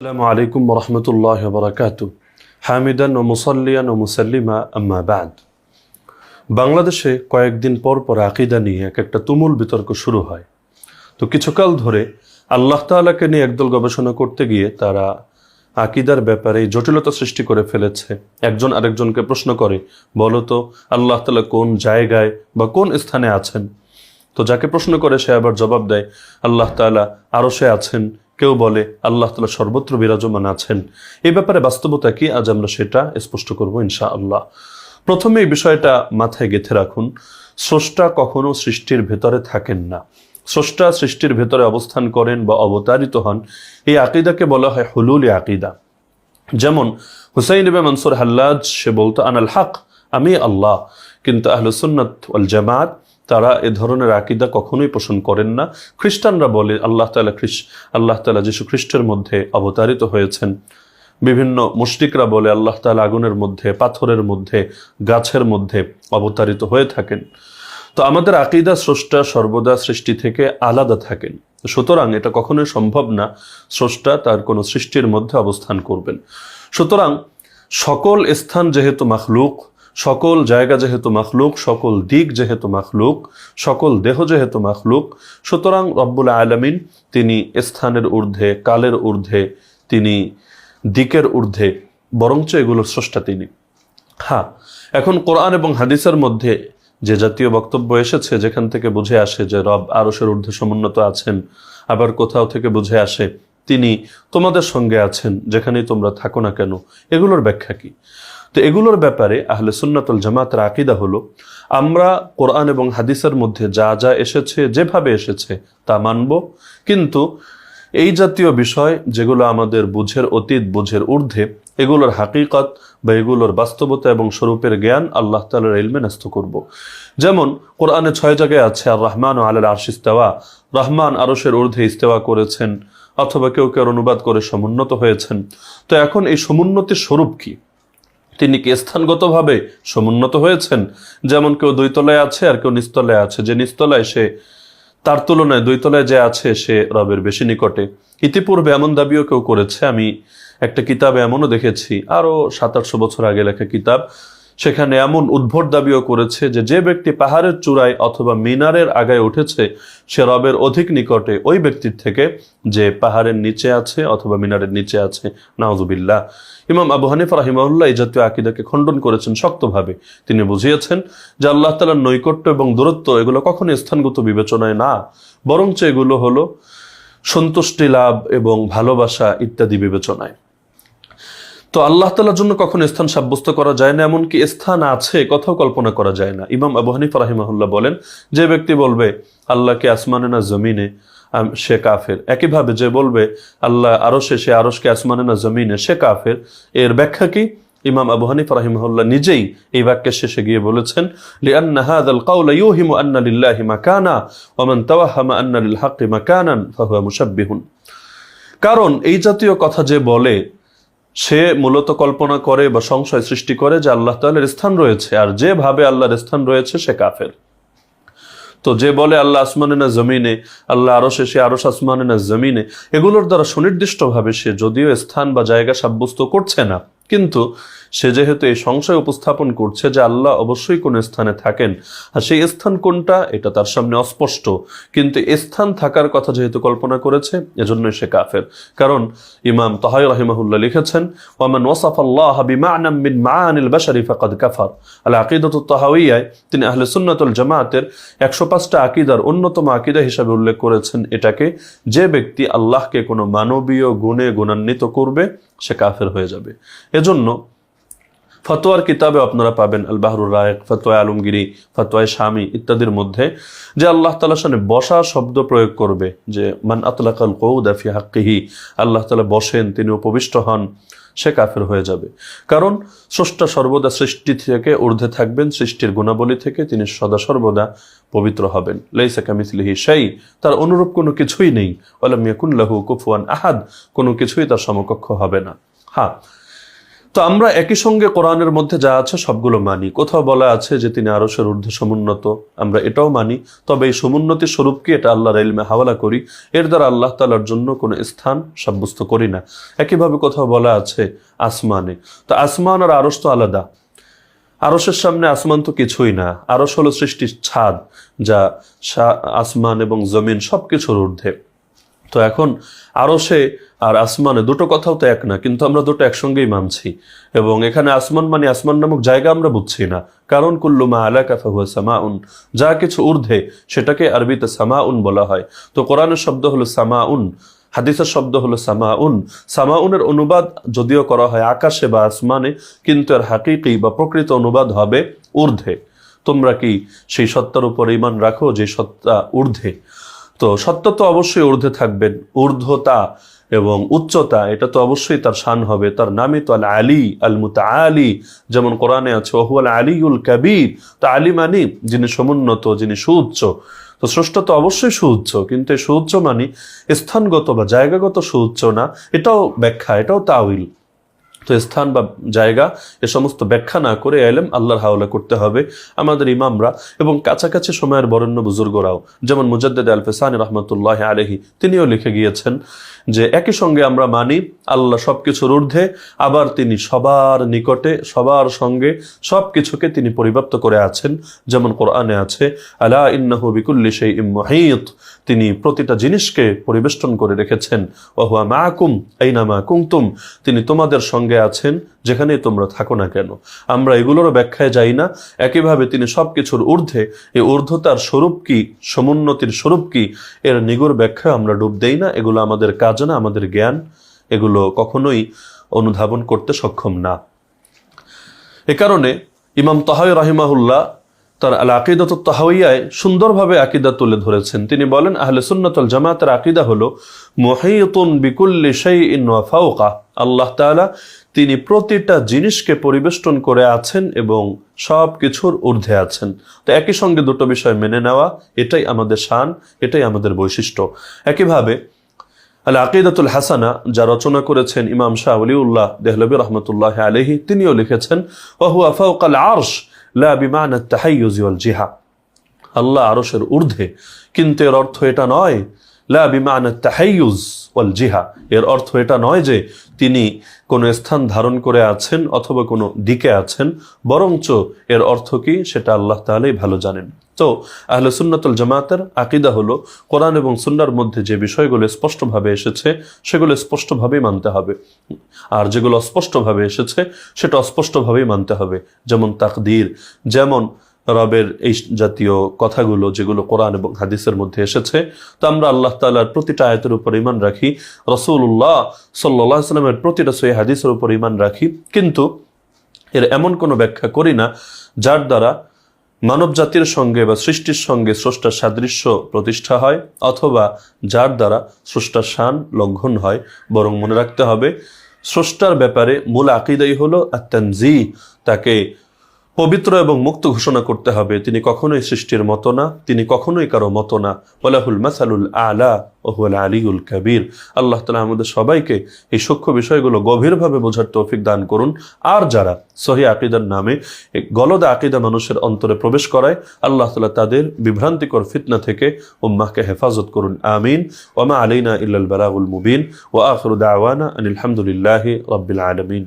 আসসালামু আলাইকুম ওয়া রাহমাতুল্লাহি ওয়া বারাকাতুহু হামিদান ওয়া মুসাল্লিয়ান ওয়া মুসাল্লিমা আম্মা বা'দ। বাংলাদেশে কয়েকদিন পর পর আকীদা নিয়ে একটা তুমুল বিতর্ক শুরু হয়। তো কিছুকাল ধরে আল্লাহ তাআলাকে নিয়ে একদল গবেষণা করতে গিয়ে তারা আকীদার ব্যাপারে জটিলতা সৃষ্টি করে ফেলেছে। একজন আরেকজনকে প্রশ্ন করে, বলো তো আল্লাহ তাআলা কোন জায়গায় বা কোন স্থানে আছেন? তো যাকে প্রশ্ন করে সে আবার জবাব দেয় আল্লাহ তাআলা আরশে আছেন, কেউ বলে আল্লাহ তাআলা সর্বত্র বিরাজমান আছেন। এই ব্যাপারে বাস্তবতা কি, আজ আমরা সেটা স্পষ্ট করব ইনশাআল্লাহ। প্রথমে এই বিষয়টা মাথায় গেঁথে রাখুন, স্রষ্টা কখনো সৃষ্টির ভেতরে থাকেন না। স্রষ্টা সৃষ্টির ভেতরে অবস্থান করেন বা অবতারিত হন, এই আকীদাকে বলা হয় হুলুলি আকীদা। যেমন হুসাইন ইবনে মানসুর হাল্লাজ সে বলতো আনাল হক, আমি আল্লাহ। কিন্তু আহলুস সুন্নাত ওয়াল জামাত তারা এ ধরনের আকীদা কখনোই পোষণ করেন না। খ্রিস্টানরা বলে আল্লাহ তাআলা যীশু খ্রিস্টের মধ্যে অবতারিত হয়েছেন। বিভিন্ন মুশরিকরা বলে আল্লাহ তাআলা আগুনের মধ্যে, পাথরের মধ্যে, গাছের মধ্যে অবতারিত হয়ে থাকেন। তো আমাদের আকীদা স্রষ্টা সর্বদা সৃষ্টি থেকে আলাদা থাকেন, সুতরাং এটা কখনোই সম্ভব না স্রষ্টা তার কোনো সৃষ্টির মধ্যে অবস্থান করবেন। সুতরাং সকল স্থান যেহেতু মাখলুক, সকল জায়গা যেহেতু মাখলুক, সকল দিক যেহেতু মাখলুক, সকল দেহ যেহেতু মাখলুক, সুতরাং রব্বুল আলামিন তিনি স্থানের ঊর্ধ্বে, কালের ঊর্ধ্বে, তিনি দিকের ঊর্ধ্বে, বরঞ্চ এগুলোর স্রষ্টা তিনি। হ্যাঁ, এখন কোরআন এবং হাদিসের মধ্যে যে জাতীয় বক্তব্য এসেছে যেখান থেকে বুঝে আসে যে রব আরশের ঊর্ধ্বে সমুন্নত আছেন, আবার কোথাও থেকে বুঝে আসে তিনি তোমাদের সঙ্গে আছেন যেখানেই তোমরা থাকো না কেন, এগুলোর ব্যাখ্যা কি? তো এগুলোর ব্যাপারে আহলে সুন্নাত ওয়াল জামাতের আকীদা হলো, আমরা কোরআন এবং হাদিসের মধ্যে যা যা এসেছে, যেভাবে এসেছে তা মানব, কিন্তু এই জাতীয় বিষয় যেগুলো আমাদের বুঝের অতীত, বুঝের ঊর্ধ্বে, এগুলোর হাকিকত বা এগুলোর বাস্তবতা এবং স্বরূপের জ্ঞান আল্লাহ তাআলার ইলমে ন্যস্ত করব। যেমন কোরআনে 6 জায়গায় আছে আর রহমান আলাল আরশি ইস্তাওয়া, রহমান আরশের ঊর্ধ্বে ইস্তেওয়া করেছেন, অথবা কেউ কেউ অনুবাদ করে সমুন্নত হয়েছেন। তো এখন এই সমুন্নতির স্বরূপ কি? তিনি কি স্থানগতভাবে সমুন্নত হয়েছেন? যেমন কেউ 2 তলায় আছে আর কেউ নিচতলায় আছে, যে নিচতলায় সে তার তুলনায় 2 তলায় যে আছে সে রবের বেশি নিকটে। ইতিপূর্বে এমন দাবিও কেউ করেছে, আমি একটা কিতাবে এমনও দেখেছি, আরো 700-800 বছর আগে লেখা কিতাব, সেখানে এমন উদ্ভট দাবিও করেছে যে যে ব্যক্তি পাহাড়ের চূড়ায় অথবা মিনারের আগায় উঠেছে সে রবের অধিক নিকটে ওই ব্যক্তির থেকে যে পাহাড়ের নিচে আছে অথবা মিনারের নিচে আছে। নাউযুবিল্লাহ। ইমাম আবু হানিফা রাহিমাহুল্লাহ এই জাতীয় আকীদাকে খণ্ডন করেছেন শক্তভাবে। তিনি বুঝিয়েছেন যে আল্লাহ তাআলার নৈকট্য এবং দূরত্ব এগুলো কখনো স্থানগত বিবেচনায় না, বরঞ্চ এগুলো হলো সন্তুষ্টি লাভ এবং ভালোবাসা ইত্যাদি বিবেচনায়। তো আল্লাহ তাআলার জন্য কখনো স্থান সাব্যস্ত করা যায় না, এমনকি স্থান আছে কথাও কল্পনা করা যায় না। ইমাম আবু হানিফা রাহিমাহুল্লাহ বলেন, যে ব্যক্তি বলবে আল্লাহকে আসমানে না জমিনে, সে কাফের। একইভাবে যে বলবে আল্লাহ আরশে, সে আরশকে আসমানে না জমিনে, সে কাফের। এর ব্যাখ্যা কি? ইমাম আবু হানিফা রাহিমাহুল্লাহ নিজেই এই বাক্যের শেষে গিয়ে বলেছেন, লিআন্না হাযাল কাওলা ইউহিমু আন্না লিল্লাহি মাকানা ওয়া মান তাওয়াহামা আন্না লিল হাক্কি মাকানান ফাহুয়া মুশাব্বিহুন। কারণ এই জাতীয় কথা যে বলে সে মূলত কল্পনা করে বা সংশয় সৃষ্টি করে যে আল্লাহ তাআলার স্থান রয়েছে, আর যে ভাবে আল্লাহর স্থান রয়েছে সে কাফের। তো যে বলে আল্লাহ আসমানে না জমিনে, আল্লাহ আরশে, সে আরশ আসমানে না জমিনে, এগুলোর দ্বারা সুনির্দিষ্টভাবে সে যদিও স্থান বা জায়গা সাব্যস্ত করছে না, কিন্তু সে যেহেতু এই সংশয় উপস্থাপন করছে যে আল্লাহ অবশ্যই কোন স্থানে থাকেন, আর সেই স্থান কোনটা এটা তার সামনে অস্পষ্ট, কিন্তু স্থান থাকার কথা যেহেতু কল্পনা করেছে, এজন্যই সে কাফের। কারণ ইমাম তাহাই রাহিমাহুল্লাহ লিখেছেন, ওয়ামান ওয়াসাফাল্লাহ বিমা'নাম মিন মা'আনিল বাশারি ফাকাদ কাফার। আল আকীদাতুত তাহাওয়িয়ায় তিনি আহলে সুন্নাত ওয়াল জামাতের 105টা আকীদার অন্যতম আকীদা হিসেবে উল্লেখ করেছেন এটাকে, যে ব্যক্তি আল্লাহকে কোনো মানবীয় গুণে গুণান্বিত করবে সে কাফের হয়ে যাবে। এজন্য ফতোয়ার কিতাবে আপনারা পাবেন আল বাহরুর রায়েক, ফতোয়া আলমগিরি, ফতোয়া শামি ইত্যাদির মধ্যে যে আল্লাহ তাআলার সামনে বসা শব্দ প্রয়োগ করবে, যে মান আতলাকাল কউদা ফি হাক্কিহি, আল্লাহ তাআলা বসেন, তিনি উপবিষ্ট হন, সে কাফের হয়ে যাবে। কারণ স্রষ্টা সর্বদা সৃষ্টি থেকে ঊর্ধ্বে থাকবেন, সৃষ্টির গুণাবলী থেকে তিনি সদা সর্বদা পবিত্র হবেন। লাইসা কামিসলিহি শাই, তার অনুরূপ কোনো কিছুই নেই। ওয়ালাম ইয়াকুন লাহু কুফুয়ান আহাদ, কোনো কিছুই তার সমকক্ষ হবে না। হ্যাঁ, তো আমরা একই সঙ্গে কোরআনের মধ্যে যা আছে সবগুলো মানি। কোথাও বলা আছে যে তিনি আরশের ঊর্ধ্বে সমুন্নত, আমরা এটাও মানি। তবে এই সমুন্নতির স্বরূপ কি এটা আল্লাহর ইলমে হাওয়ালা করি, এর দ্বারা আল্লাহ তাআলার জন্য কোনো স্থান সাব্যস্ত করি না। একইভাবে কোথাও বলা আছে আসমানে, তো আসমান আর আরশ তো আলাদা। আরশের সামনে আসমান তো কিছুই না। আরশ হলো সৃষ্টির ছাদ, যা আসমান এবং জমিন সবকিছুর ঊর্ধ্বে। তো এখন আরশে আর আসমানে দুটো কথাও তো এক না, কিন্তু আমরা দুটো একসঙ্গেই মানছি। এবং এখানে আসমান মানে আসমান নামক জায়গা আমরা বুঝছি না, কারণ কুল্লু মা আলাকা ফাহুয়া সামাউন, যা কিছু ঊর্ধ্বে সেটাকে আরবিতে সামাউন বলা হয়। তো কোরআনের শব্দ হলো সামাউন, হাদিসের শব্দ হলো সামাউন। সামাউনের অনুবাদ যদিও করা হয় আকাশে বা আসমানে, কিন্তু এর হাকিকি বা প্রকৃত অনুবাদ হবে ঊর্ধ্বে। তোমরা কি সেই সত্তার উপর ঈমান রাখো যে সত্তা ঊর্ধ্বে? তো সত্য তো অবশ্যই ঊর্ধ্বে থাকবেন। ঊর্ধ্বতা এবং উচ্চতা এটা তো অবশ্যই তার শান হবে। তার নামই তো আল আলী আল মুতাআলি, যেমন কোরআনে আছে ওহুয়াল আলিউল কাবীর। তো আলী মানে যিনি সমুন্নত, যিনি সুউচ্চ। তো স্রষ্টা তো অবশ্যই সুউচ্চ, কিন্তু এই সুউচ্চ মানে স্থানগত বা জায়গাগত সুউচ্চ না, এটাও ব্যাখ্যা, এটাও তাওয়িল। তো স্থান বা জায়গা এ সমস্ত ব্যাখ্যা না করে ইলম আল্লাহর হাওলা করতে হবে আমাদের ইমামরা এবং কাছাকাছি সময়ের বরেণ্য বুজুর্গরাও, যেমন মুজাদ্দিদ আল ফিসানি রাহমাতুল্লাহি আলাইহি, তিনিও লিখে গিয়েছেন যে একই সঙ্গে আমরা মানি আল্লাহ সবকিছুর ঊর্ধ্বে, আবার তিনি সবার নিকটে, সবার সঙ্গে সবকিছুকে তিনি পরিব্যাপ্ত করে আছেন। যেমন কোরআনে আছে আলা ইন্নাহু বিকুল্লি শাইইন মুহীত, তিনি প্রতিটা জিনিসকে পরিবেষ্টন করে রেখেছেন। ওয়া হুয়া মাআকুম আইনামা কুনতুম, তিনি তোমাদের সঙ্গে আছেন যেখানেই তোমরা থাকো না কেন। আমরা এগুলোরও ব্যাখ্যায় যাই না। একইভাবে তিনি সবকিছুর ঊর্ধ্বে, এই ঊর্ধ্বতার স্বরূপ কি, সমুন্নতির স্বরূপ কি, এর নিগুড় ব্যাখ্যা আমরা ডুব দেই না। এগুলো আমাদের কাজ না, আমাদের জ্ঞান এগুলো কখনোই অনুধাবন করতে সক্ষম না। এ কারণে ইমাম তাহাউই রাহিমাহুল্লাহ তার আল আকিদাতুত তাহাউইয়ায় সুন্দরভাবে আকীদা তুলে ধরেছেন। তিনি বলেন আহলে সুন্নাত ওয়াল জামাতের আকীদা হলো মুহীতুন বিকুল্লি শাইইন ওয়া ফাওকা, আল্লাহ তাআলা তিনি প্রতিটা জিনিসকে পরিবেষ্টন করে আছেন এবং সব কিছুর ঊর্ধ্বে আছেন। তো একই সঙ্গে দুটো বিষয় মেনে নেওয়া, এটাই আমাদের শান, এটাই আমাদের বৈশিষ্ট্য। একইভাবে আল আকিদাতুল হাসানা যা রচনা করেছেন ইমাম শাহ ওলিউল্লাহ দেহলভী রাহমাতুল্লাহি আলাইহি, তিনিও লিখেছেন ওয়া হুয়া ফাওকাল আরশ লা বিমানা তাহাইয়ুজ ওয়াল জিহা, আল্লাহ আরশের ঊর্ধ্বে, কিন্তু এর অর্থ এটা নয় লা বিমানা তাহাইয়ুজ ওয়াল জিহা, এর অর্থ এটা নয় যে তিনি কোনো স্থান ধারণ করে আছেন অথবা কোনো দিকে আছেন, বরঞ্চ এর অর্থ কি সেটা আল্লাহ তাআলাই ভালো জানেন। তো আহলে সুন্নাত ওয়াল জামাতের আকীদা হলো কোরআন এবং সুন্নাহর মধ্যে যে বিষয়গুলো স্পষ্টভাবে এসেছে সেগুলো স্পষ্টভাবেই মানতে হবে, আর যেগুলো অস্পষ্টভাবে এসেছে সেটা অস্পষ্টভাবেই মানতে হবে। যেমন তাকদীর, যেমন রবের এই জাতীয় কথাগুলো যেগুলো কোরআন এবং হাদিসের মধ্যে এসেছে। তো আমরা আল্লাহ তাআলার প্রতিটা আয়াতের উপর ঈমান রাখি, রাসূলুল্লাহ সাল্লাল্লাহু আলাইহি ওয়াসাল্লামের প্রতিটা সহিহ হাদিসের উপর ঈমান রাখি, কিন্তু এর এমন কোনো ব্যাখ্যা করি না যার দ্বারা মানব জাতির সঙ্গে বা সৃষ্টির সঙ্গে স্রষ্টার সাদৃশ্য প্রতিষ্ঠা হয় অথবা যার দ্বারা স্রষ্টার শান লঙ্ঘন হয়। বরং মনে রাখতে হবে স্রষ্টার ব্যাপারে মূল আকীদাই হলো আত-তানজীহ, তাকে পবিত্র এবং মুক্ত ঘোষণা করতে হবে। তিনি কখনোই সৃষ্টির মতো না, তিনি কখনোই কারো মতো না। ওয়ালাহুল মাসালুল আলা ওয়া হুয়াল আলিউল কাবীর। আল্লাহ তাআলা আমাদের সবাইকে এই সূক্ষ্ম বিষয়গুলো গভীরভাবে বোঝার তৌফিক দান করুন। আর যারা সহিহ আকীদার নামে গলদা আকীদা মানুষের অন্তরে প্রবেশ করায়, আল্লাহ তাআলা তাদের বিভ্রান্তিকর ফিতনা থেকে উম্মাহকে হেফাজত করুন। আমিন। ওয়া মা আলাইনা ইল্লাল বালাগুল মুবিন ওয়া আখিরু দাওয়ানা আনিল হামদুলিল্লাহি রাব্বিল আলামিন।